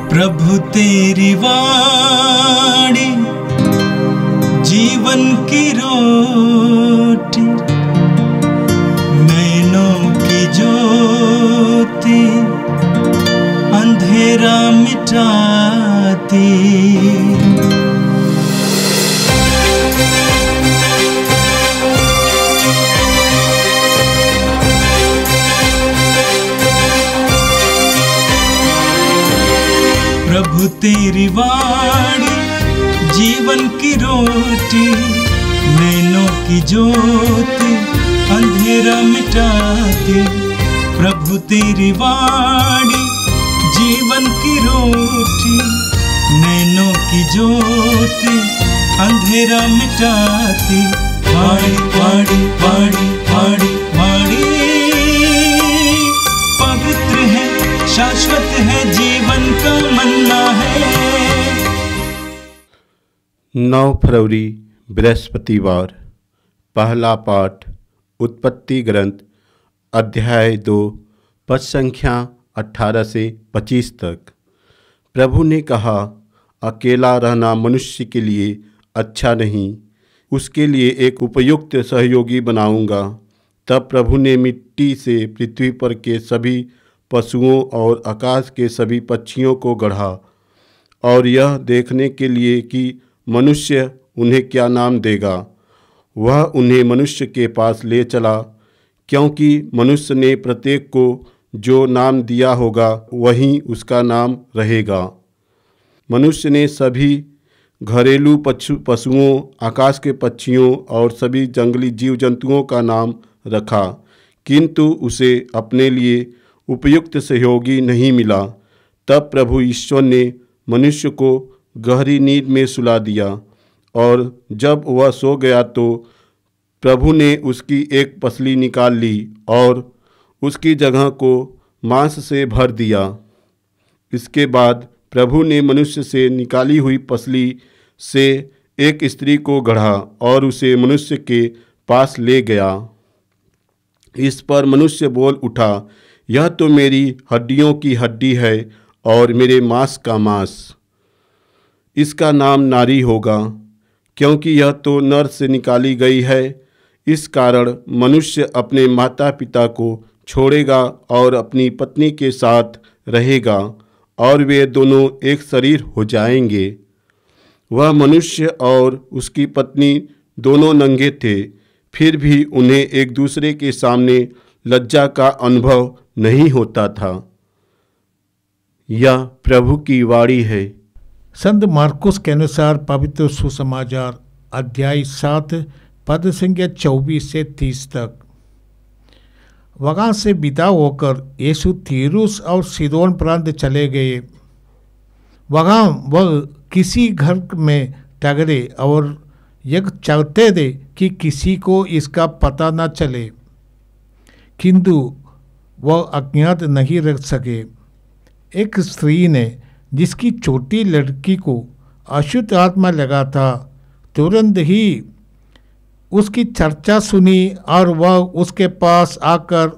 प्रभु तेरी वाणी जीवन की रोटी, नैनों की ज्योति अंधेरा मिटाती। प्रभु तेरी वाणी जीवन की रोटी, नैनों की ज्योति अंधेरा मिटाती। प्रभु तेरी वाणी जीवन की रोटी, नैनों की ज्योति अंधेरा मिटाती। वाणी वाणी वाणी वाणी वाणी पवित्र है, शाश्वत है, जीवन का मन्ना है। 9 फरवरी बृहस्पतिवार। पहला पाठ उत्पत्ति ग्रंथ अध्याय 2 पद संख्या 18 से 25 तक। प्रभु ने कहा, अकेला रहना मनुष्य के लिए अच्छा नहीं, उसके लिए एक उपयुक्त सहयोगी बनाऊंगा। तब प्रभु ने मिट्टी से पृथ्वी पर के सभी पशुओं और आकाश के सभी पक्षियों को गढ़ा, और यह देखने के लिए कि मनुष्य उन्हें क्या नाम देगा। वह उन्हें मनुष्य के पास ले चला, क्योंकि मनुष्य ने प्रत्येक को जो नाम दिया होगा वही उसका नाम रहेगा। मनुष्य ने सभी घरेलू पशुओं, आकाश के पक्षियों और सभी जंगली जीव जंतुओं का नाम रखा, किंतु उसे अपने लिए उपयुक्त सहयोगी नहीं मिला। तब प्रभु ईश्वर ने मनुष्य को गहरी नींद में सुला दिया, और जब वह सो गया तो प्रभु ने उसकी एक पसली निकाल ली और उसकी जगह को मांस से भर दिया। इसके बाद प्रभु ने मनुष्य से निकाली हुई पसली से एक स्त्री को गढ़ा और उसे मनुष्य के पास ले गया। इस पर मनुष्य बोल उठा, यह तो मेरी हड्डियों की हड्डी है और मेरे मांस का मांस। इसका नाम नारी होगा, क्योंकि यह तो नर से निकाली गई है। इस कारण मनुष्य अपने माता पिता को छोड़ेगा और अपनी पत्नी के साथ रहेगा, और वे दोनों एक शरीर हो जाएंगे। वह मनुष्य और उसकी पत्नी दोनों नंगे थे, फिर भी उन्हें एक दूसरे के सामने लज्जा का अनुभव नहीं होता था। यह प्रभु की वाणी है। संत मार्कुस के अनुसार पवित्र सुसमाचार अध्याय 7 पद संख्या 24 से 30 तक। वहाँ से विदा होकर यीशु तीरुस और सीदोन प्रांत चले गए। वहाँ वह किसी घर में ठहरे और यह चाहते थे कि किसी को इसका पता न चले, किंतु वह अज्ञात नहीं रह सके। एक स्त्री ने, जिसकी छोटी लड़की को अशुद्ध आत्मा लगा था, तुरंत ही उसकी चर्चा सुनी और वह उसके पास आकर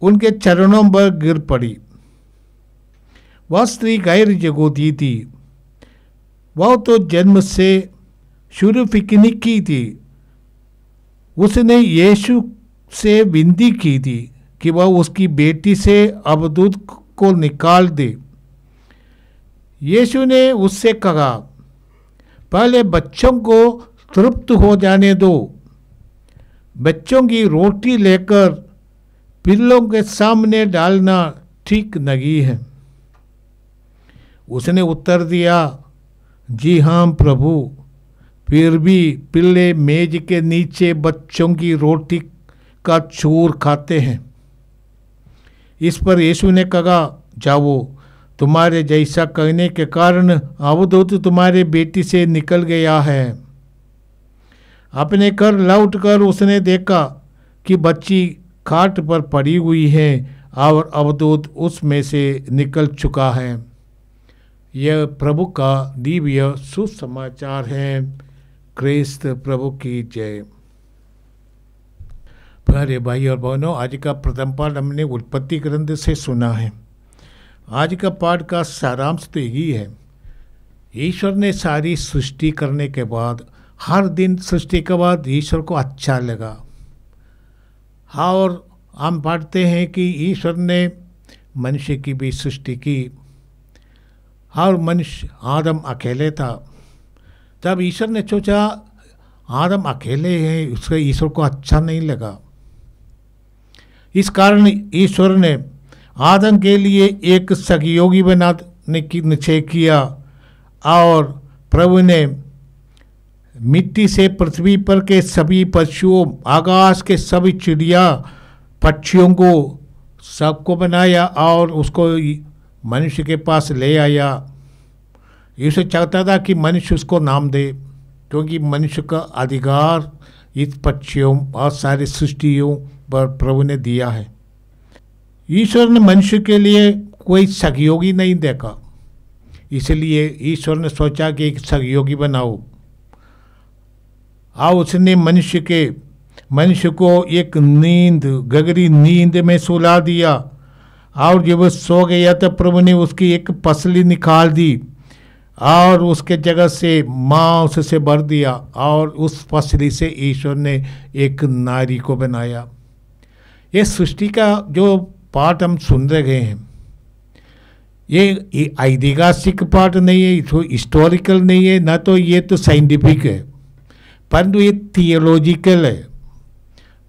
उनके चरणों पर गिर पड़ी। वह स्त्री गैर यहूदी थी। वह तो जन्म से शुरफिकनी की थी। उसने यीशु से विनती की थी कि वह उसकी बेटी से अबदूत को निकाल दे। यीशु ने उससे कहा, पहले बच्चों को तृप्त हो जाने दो। बच्चों की रोटी लेकर पिल्लों के सामने डालना ठीक नहीं है। उसने उत्तर दिया, जी हाँ प्रभु, फिर भी पिल्ले मेज के नीचे बच्चों की रोटी का चूर खाते हैं। इस पर यीशु ने कहा, जाओ, तुम्हारे जैसा कहने के कारण अवधूत तुम्हारे बेटी से निकल गया है। अपने घर लौटकर उसने देखा कि बच्ची खाट पर पड़ी हुई है और अवधूत उसमें से निकल चुका है। यह प्रभु का दिव्य सुसमाचार है। क्रिस्त प्रभु की जय। प्यारे भाई और बहनों, आज का प्रथम पाठ हमने उत्पत्ति ग्रंथ से सुना है। आज का पाठ का सारांश तो यही है, ईश्वर ने सारी सृष्टि करने के बाद, हर दिन सृष्टि के बाद ईश्वर को अच्छा लगा। हाँ, और हम पढ़ते हैं कि ईश्वर ने मनुष्य की भी सृष्टि की। और मनुष्य आदम अकेले था। तब ईश्वर ने सोचा आदम अकेले हैं, उसके ईश्वर को अच्छा नहीं लगा। इस कारण ईश्वर ने आदम के लिए एक सहयोगी बनाने की निश्चय किया और प्रभु ने मिट्टी से पृथ्वी पर के सभी पशुओं, आकाश के सभी चिड़िया पक्षियों को सबको बनाया और उसको मनुष्य के पास ले आया। ईश्वर चाहता था कि मनुष्य उसको नाम दे, क्योंकि मनुष्य का अधिकार इस पक्षियों और सारी सृष्टियों पर प्रभु ने दिया है। ईश्वर ने मनुष्य के लिए कोई सहयोगी नहीं देखा, इसलिए ईश्वर ने सोचा कि एक सहयोगी बनाओ। और उसने मनुष्य को एक गहरी नींद में सुला दिया। और जब वो सो गया तो प्रभु ने उसकी एक पसली निकाल दी और उसके जगह से मांस से भर दिया और उस पसली से ईश्वर ने एक नारी को बनाया। ये सृष्टि का जो पाठ हम सुन रहे हैं, ये ऐतिहासिक पाठ नहीं है, तो हिस्टोरिकल नहीं है, ना तो ये तो साइंटिफिक है, परंतु ये थियोलॉजिकल है।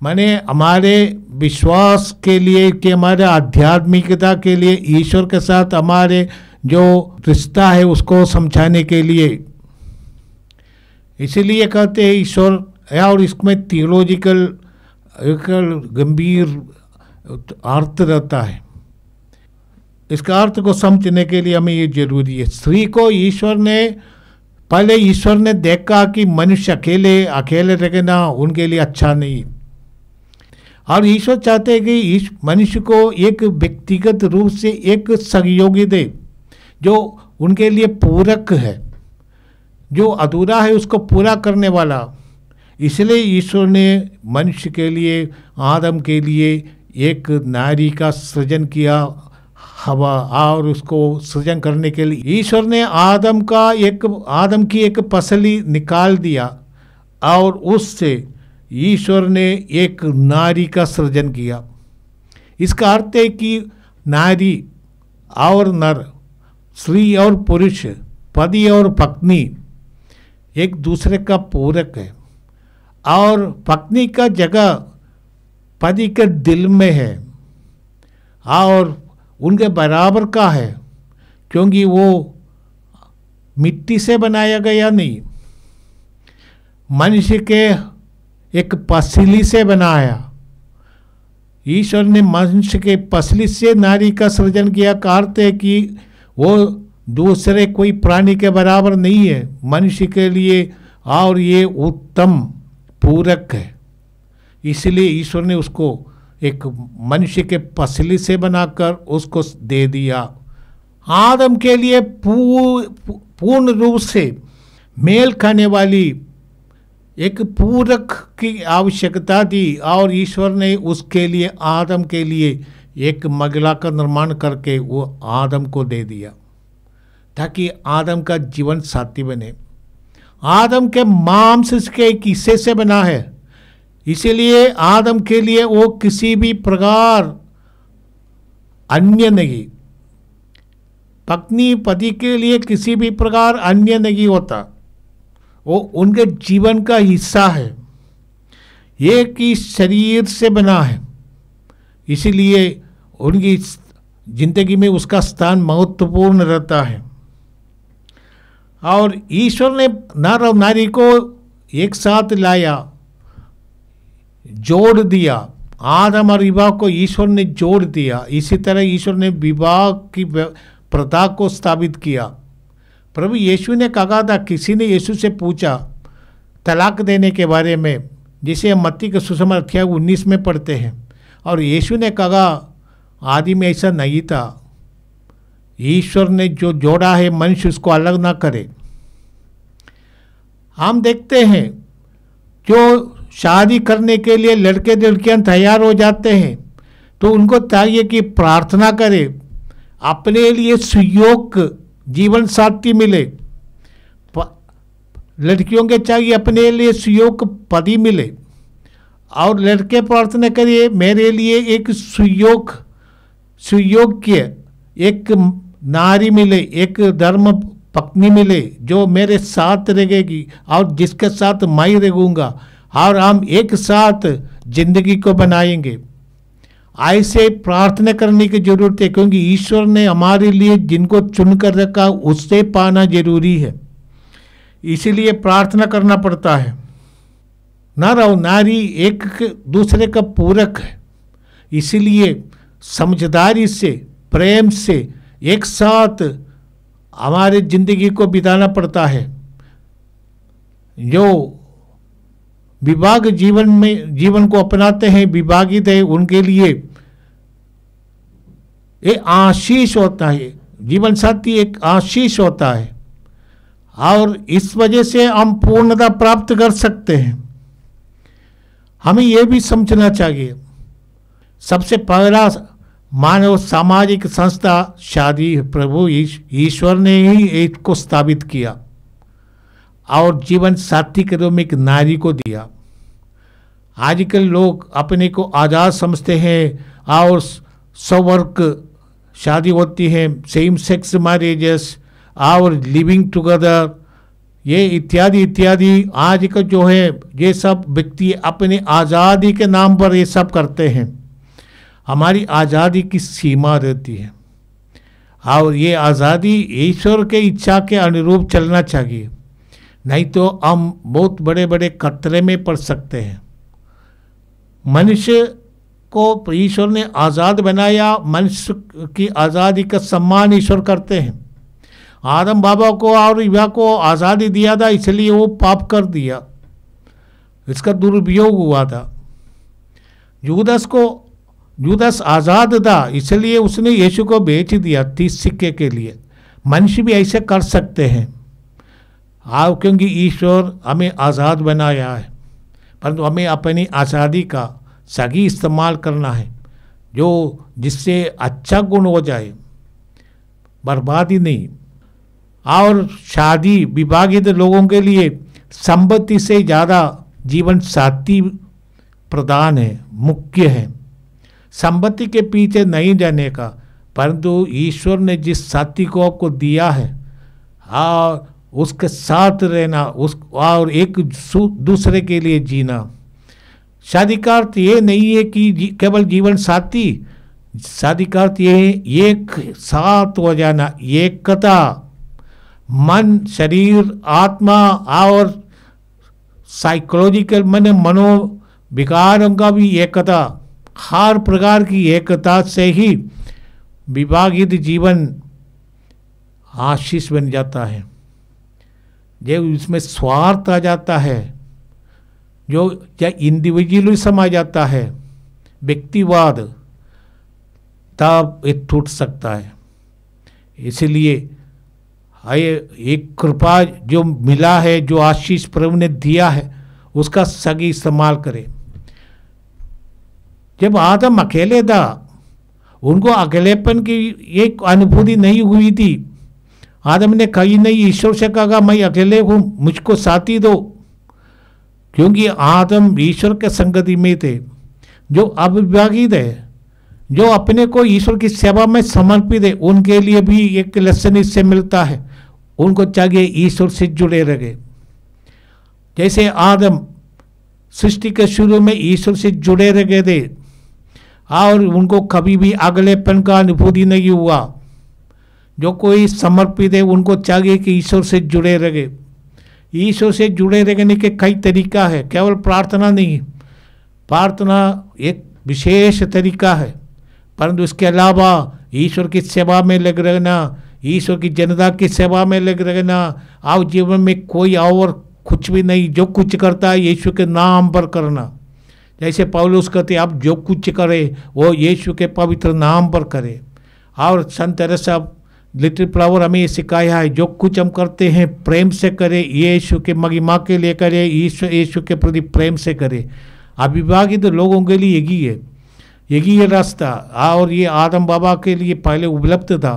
माने हमारे विश्वास के लिए, कि हमारे आध्यात्मिकता के लिए, ईश्वर के साथ हमारे जो रिश्ता है उसको समझाने के लिए। इसीलिए कहते हैं ईश्वर है, और इसमें थियोलॉजिकल गंभीर अर्थ रहता है। इसका अर्थ को समझने के लिए हमें ये जरूरी है। स्त्री को पहले ईश्वर ने देखा कि मनुष्य अकेले रहना उनके लिए अच्छा नहीं, और ईश्वर चाहते हैं कि मनुष्य को एक व्यक्तिगत रूप से एक सहयोगी दे जो उनके लिए पूरक है, जो अधूरा है उसको पूरा करने वाला। इसलिए ईश्वर ने मनुष्य के लिए, आदम के लिए एक नारी का सृजन किया, हवा, और उसको सृजन करने के लिए ईश्वर ने आदम की एक पसली निकाल दिया और उससे ईश्वर ने एक नारी का सृजन किया। इसका अर्थ है कि नारी और नर, स्त्री और पुरुष, पति और पत्नी एक दूसरे का पूरक है, और पत्नी का जगह पति के दिल में है और उनके बराबर का है, क्योंकि वो मिट्टी से बनाया गया नहीं, मनुष्य के एक पसली से बनाया। ईश्वर ने मनुष्य के पसली से नारी का सृजन किया। कहते हैं कि वो दूसरे कोई प्राणी के बराबर नहीं है मनुष्य के लिए, और ये उत्तम पूरक है। इसलिए ईश्वर ने उसको एक मनुष्य के पसली से बनाकर उसको दे दिया। आदम के लिए पूर्ण रूप से मेल खाने वाली एक पूरक की आवश्यकता थी, और ईश्वर ने उसके लिए, आदम के लिए एक महिला का निर्माण करके वो आदम को दे दिया, ताकि आदम का जीवन साथी बने। आदम के मांस के एक हिस्से से बना है, इसीलिए आदम के लिए वो किसी भी प्रकार अन्य नहीं, पत्नी पति के लिए किसी भी प्रकार अन्य नहीं होता, वो उनके जीवन का हिस्सा है, एक ही शरीर से बना है, इसीलिए उनकी जिंदगी में उसका स्थान महत्वपूर्ण रहता है। और ईश्वर ने नर और नारी को एक साथ लाया, जोड़ दिया। आदम और विवाह को ईश्वर ने जोड़ दिया। इसी तरह ईश्वर ने विवाह की प्रथा को स्थापित किया। प्रभु यीशु ने कहा था, किसी ने यीशु से पूछा तलाक देने के बारे में, जिसे हम मत्ती के सुसमाचार अध्याय 19 में पढ़ते हैं, और यीशु ने कहा आदि में ऐसा नहीं था, ईश्वर ने जो जोड़ा है मनुष्य उसको अलग ना करे। हम देखते हैं जो शादी करने के लिए लड़के लड़कियां तैयार हो जाते हैं तो उनको चाहिए कि प्रार्थना करें अपने लिए सुयोग जीवन साथी मिले, लड़कियों के चाहिए अपने लिए सुयोग पति मिले, और लड़के प्रार्थना करिए मेरे लिए एक सुयोग्य एक नारी मिले, एक धर्म पत्नी मिले जो मेरे साथ रहेगी और जिसके साथ मैं रहूँगा, और हम एक साथ जिंदगी को बनाएंगे। ऐसे प्रार्थना करने की जरूरत है, क्योंकि ईश्वर ने हमारे लिए जिनको चुनकर रखा उससे पाना जरूरी है, इसीलिए प्रार्थना करना पड़ता है। नर और नारी एक दूसरे का पूरक है, इसीलिए समझदारी से प्रेम से एक साथ हमारे जिंदगी को बिताना पड़ता है। जो विभाग जीवन को अपनाते हैं, विभागित है, उनके लिए एक आशीष होता है, जीवन साथी एक आशीष होता है, और इस वजह से हम पूर्णता प्राप्त कर सकते हैं। हमें यह भी समझना चाहिए, सबसे पहला मानव सामाजिक संस्था शादी है। प्रभु ईश्वर ने ही इसको स्थापित किया और जीवन साथी के रूप में एक नारी को दिया। आजकल लोग अपने को आज़ाद समझते हैं और स्ववर्ग शादी होती है, सेम सेक्स मैरिजेस और लिविंग टुगेदर, ये इत्यादि इत्यादि आज का जो है ये सब व्यक्ति अपने आज़ादी के नाम पर ये सब करते हैं। हमारी आज़ादी की सीमा रहती है और ये आज़ादी ईश्वर के इच्छा के अनुरूप चलना चाहिए, नहीं तो हम बहुत बड़े बड़े खतरे में पड़ सकते हैं। मनुष्य को ईश्वर ने आज़ाद बनाया, मनुष्य की आज़ादी का सम्मान ईश्वर करते हैं। आदम बाबा को और इवा को आज़ादी दिया था, इसलिए वो पाप कर दिया, इसका दुरुपयोग हुआ था। यूदास आज़ाद था, इसलिए उसने यीशु को बेच दिया 30 सिक्के के लिए। मनुष्य भी ऐसे कर सकते हैं, क्योंकि ईश्वर हमें आज़ाद बनाया है, परंतु हमें अपनी आज़ादी का सही इस्तेमाल करना है, जिससे अच्छा गुण हो जाए, बर्बादी नहीं। और शादी विवाहित लोगों के लिए संपत्ति से ज़्यादा जीवन साथी प्रदान है, मुख्य है। संपत्ति के पीछे नहीं जाने का, परंतु ईश्वर ने जिस साथी को आपको दिया है और उसके साथ रहना, और एक दूसरे के लिए जीना। शादी का अर्थ ये नहीं है कि केवल जीवन साथी, शादी का अर्थ ये है एक साथ हो जाना, एकता, मन शरीर आत्मा और साइकोलॉजिकल मनोविकारों का भी एकता, हर प्रकार की एकता से ही विवाहित जीवन आशीष बन जाता है। जब इसमें स्वार्थ आ जाता है, जो या इंडिविजुअलिज्म आ जाता है, व्यक्तिवाद, तब ये टूट सकता है। इसलिए एक कृपा जो मिला है, जो आशीष प्रभु ने दिया है, उसका सही इस्तेमाल करें। जब आदम अकेले था, उनको अकेलेपन की एक अनुभूति नहीं हुई थी। आदम ने कहीं नहीं ईश्वर से कहा मैं अकेले हूँ, मुझको साथी दो, क्योंकि आदम ईश्वर के संगति में थे। जो अविवाहित है, जो अपने को ईश्वर की सेवा में समर्पित है, उनके लिए भी एक लेसन इससे मिलता है। उनको चाहिए ईश्वर से जुड़े रहे। जैसे आदम सृष्टि के शुरू में ईश्वर से जुड़े रहे थे और उनको कभी भी अगलेपन का अनुभूति नहीं हुआ। जो कोई समर्पित है, उनको चाहिए कि ईश्वर से जुड़े रहे। ईश्वर से जुड़े रहने के कई तरीका है, केवल प्रार्थना नहीं। प्रार्थना एक विशेष तरीका है, परंतु इसके अलावा ईश्वर की सेवा में लग रहना, ईश्वर की जनता की सेवा में लग रहना, और जीवन में कोई और कुछ भी नहीं, जो कुछ करता है यीशु के नाम पर करना। जैसे पौलुस कहते आप जो कुछ करें वो यीशु के पवित्र नाम पर करें। और संत तेरेसा लिटिल फ्लावर हमें ये सिखाया है, जो कुछ हम करते हैं प्रेम से करें, यीशु के महिमा के लिए करें, यीशु के प्रति प्रेम से करें। अविवाहित लोगों के लिए यही है। यही ये रास्ता। और ये आदम बाबा के लिए पहले उपलब्ध था,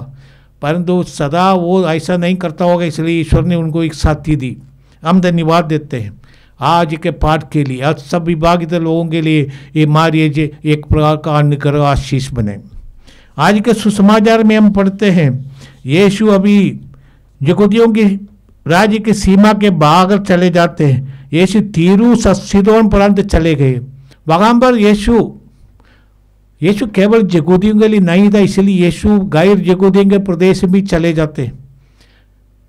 परंतु सदा वो ऐसा नहीं करता होगा, इसलिए ईश्वर ने उनको एक साथी दी। हम धन्यवाद देते हैं आज के पाठ के लिए। आज सब विभागित लोगों के लिए ये मार्रियज एक प्रकार का अनुग्रह आशीष बने। आज के सुसमाचार में हम पढ़ते हैं यीशु अभी यहूदियों की राज्य की सीमा के बाहर चले जाते हैं। यीशु तीरूस और सीदोन प्रांत चले गए। वहाँ पर यीशु केवल यहूदियों के लिए नहीं था, इसलिए यीशु गैर यहूदियों के प्रदेश में चले जाते हैं।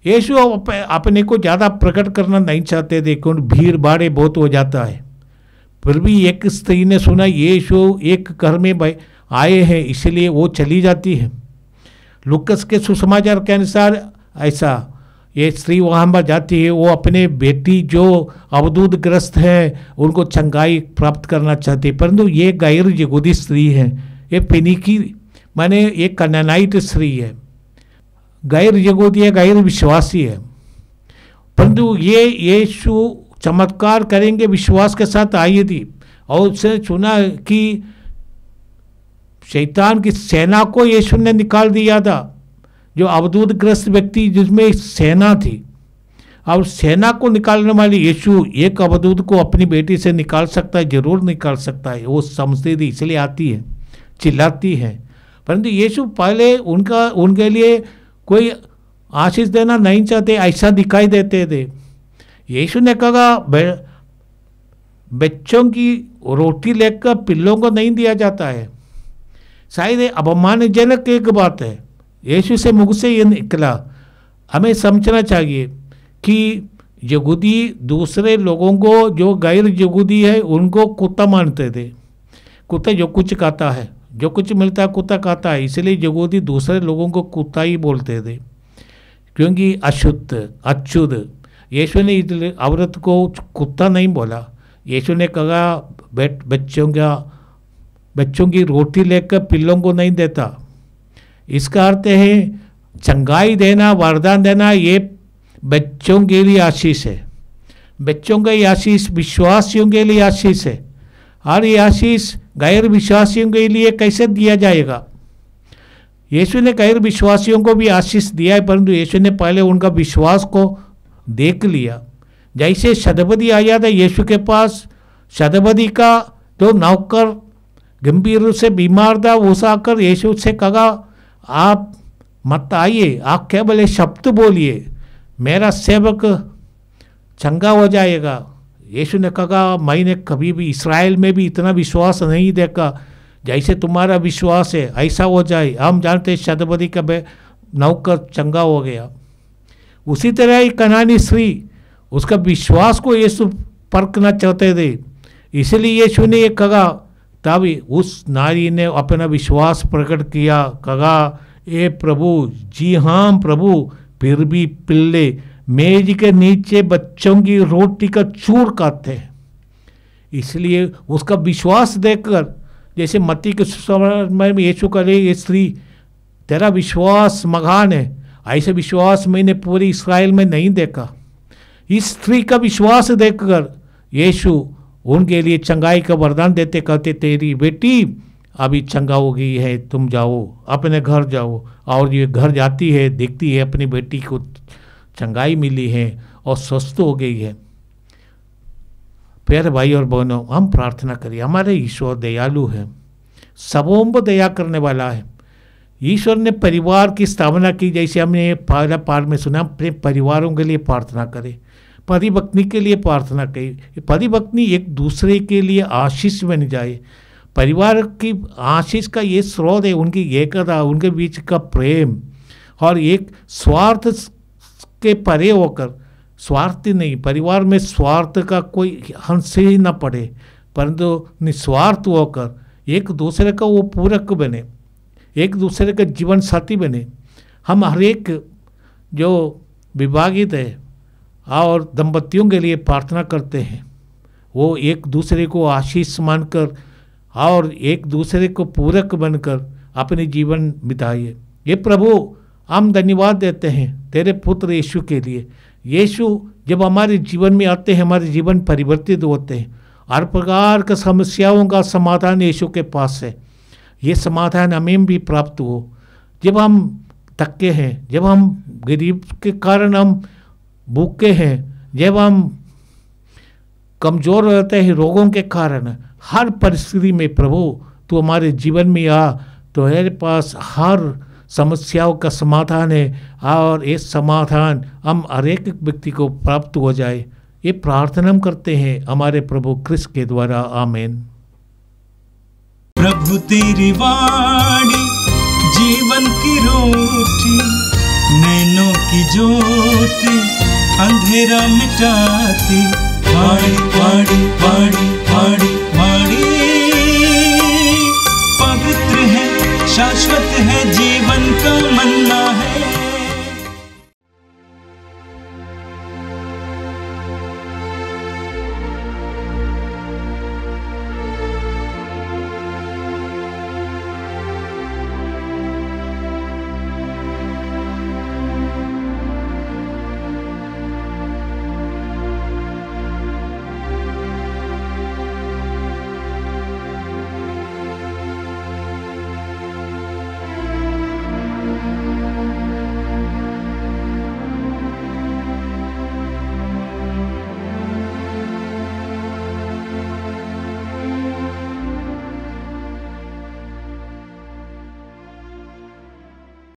यीशु अपने को ज़्यादा प्रकट करना नहीं चाहते थे क्योंकि भीड़ भाड़े बहुत हो जाता है। फिर भी एक स्त्री ने सुना यीशु एक घर में आए हैं, इसलिए वो चली जाती है। लूकस के सुसमाचार के अनुसार ऐसा ये स्त्री वहाँ पर जाती है। वो अपने बेटी जो अवधूत ग्रस्त है उनको चंगाई प्राप्त करना चाहती है, परंतु ये गैर यहूदी स्त्री है। ये फिनिकी माने एक कनानाइट स्त्री है, गैर यहूदी है, गैर विश्वासी है। परंतु ये यीशु चमत्कार करेंगे विश्वास के साथ आई थी और उसने सुना कि शैतान की सेना को यीशु ने निकाल दिया था। जो अवधूत ग्रस्त व्यक्ति जिसमें सेना थी, और सेना को निकालने वाले यीशु एक अवधूत को अपनी बेटी से निकाल सकता है, जरूर निकाल सकता है। वो समझती थी इसलिए आती है, चिल्लाती है। परंतु यीशु पहले उनके लिए कोई आशीष देना नहीं चाहते, ऐसा दिखाई देते थे। यीशु ने कहा बच्चों की रोटी लेकर पिल्लों को नहीं दिया जाता है। शायद अपमानजनक एक बात है, यीशु से मुख से ये निकला। हमें समझना चाहिए कि यहूदी दूसरे लोगों को, जो गैर यहूदी है, उनको कुत्ता मानते थे। कुत्ता जो कुछ खाता है, जो कुछ मिलता है कुत्ता खाता है, इसलिए यहूदी दूसरे लोगों को कुत्ता ही बोलते थे क्योंकि अशुद्ध अच्युत। यीशु ने औरत को कुत्ता नहीं बोला। यीशु ने कहा बच्चों की रोटी लेकर पिल्लों को नहीं देता। इसका अर्थ है चंगाई देना, वरदान देना, ये बच्चों के लिए आशीष है। बच्चों का ये आशीष विश्वासियों के लिए आशीष है, और ये आशीष गैर विश्वासियों के लिए कैसे दिया जाएगा? यीशु ने गैर विश्वासियों को भी आशीष दिया है, परंतु यीशु ने पहले उनका विश्वास को देख लिया। जैसे शतपदी आया था यीशु के पास, शतपदी का जो नौकर गंभीर रूप से बीमार था, उस आकर यीशु से कहा आप मत आइए, आप केवल ये शब्द बोलिए, मेरा सेवक चंगा हो जाएगा। यीशु ने कहा मैंने कभी भी इस्राएल में भी इतना विश्वास नहीं देखा, जैसे तुम्हारा विश्वास है ऐसा हो जाए। हम जानते हैं शतपदी का नौकर चंगा हो गया। उसी तरह ही कनानी स्त्री, उसका विश्वास को यीशु परखना चाहते थे, इसलिए यीशु ने ये कहा। तब उस नारी ने अपना विश्वास प्रकट किया, कहा ए प्रभु, जी हाँ प्रभु, फिर भी पिल्ले मेज के नीचे बच्चों की रोटी का चूर खाते हैं। इसलिए उसका विश्वास देखकर, जैसे मत्ती के समय में यीशु कहे ये स्त्री तेरा विश्वास महान है, ऐसे विश्वास मैंने पूरे इस्राएल में नहीं देखा। इस स्त्री का विश्वास देखकर यीशु उनके लिए चंगाई का वरदान देते, कहते तेरी बेटी अभी चंगा हो गई है, तुम जाओ अपने घर जाओ। और ये घर जाती है, देखती है अपनी बेटी को चंगाई मिली है और स्वस्थ हो गई है। प्यारे भाई और बहनों, हम प्रार्थना करिए, हमारे ईश्वर दयालु है, सबों पर दया करने वाला है। ईश्वर ने परिवार की स्थापना की, जैसे हमने पहला पाठ में सुना, अपने परिवारों के लिए प्रार्थना करें, पति पत्नी के लिए प्रार्थना करें, पति पत्नी एक दूसरे के लिए आशीष बन जाए। परिवार की आशीष का ये स्रोत है उनकी एकता, उनके बीच का प्रेम, और एक स्वार्थ के परे होकर, स्वार्थी नहीं, परिवार में स्वार्थ का कोई अंश ही न पड़े, परंतु निस्वार्थ होकर एक दूसरे का वो पूरक बने, एक दूसरे का जीवन साथी बने। हम हर एक जो विभागित है और दंपतियों के लिए प्रार्थना करते हैं, वो एक दूसरे को आशीष मानकर और एक दूसरे को पूरक बनकर अपने जीवन बिताइए। ये प्रभु हम धन्यवाद देते हैं तेरे पुत्र यीशु के लिए। यीशु जब हमारे जीवन में आते हैं, हमारे जीवन परिवर्तित होते हैं। हर प्रकार की समस्याओं का समाधान यीशु के पास है। ये समाधान हमें भी प्राप्त हो। जब हम थके हैं, जब हम गरीब के कारण हम भूखे हैं, जब हम कमज़ोर रहते हैं रोगों के कारण, हर परिस्थिति में प्रभु तू हमारे जीवन में आ, तो हमारे पास हर समस्याओं का समाधान है और ये समाधान हम हर एक व्यक्ति को प्राप्त हो जाए। ये प्रार्थना हम करते हैं हमारे प्रभु क्रिस्त के द्वारा, आमीन। प्रभु तेरी वाणी जीवन की रोटी, नैनों की ज्योति अंधेरा मिटाती। वाणी वाणी वाणी वाणी वाणी पवित्र है, शाश्वत है जीवन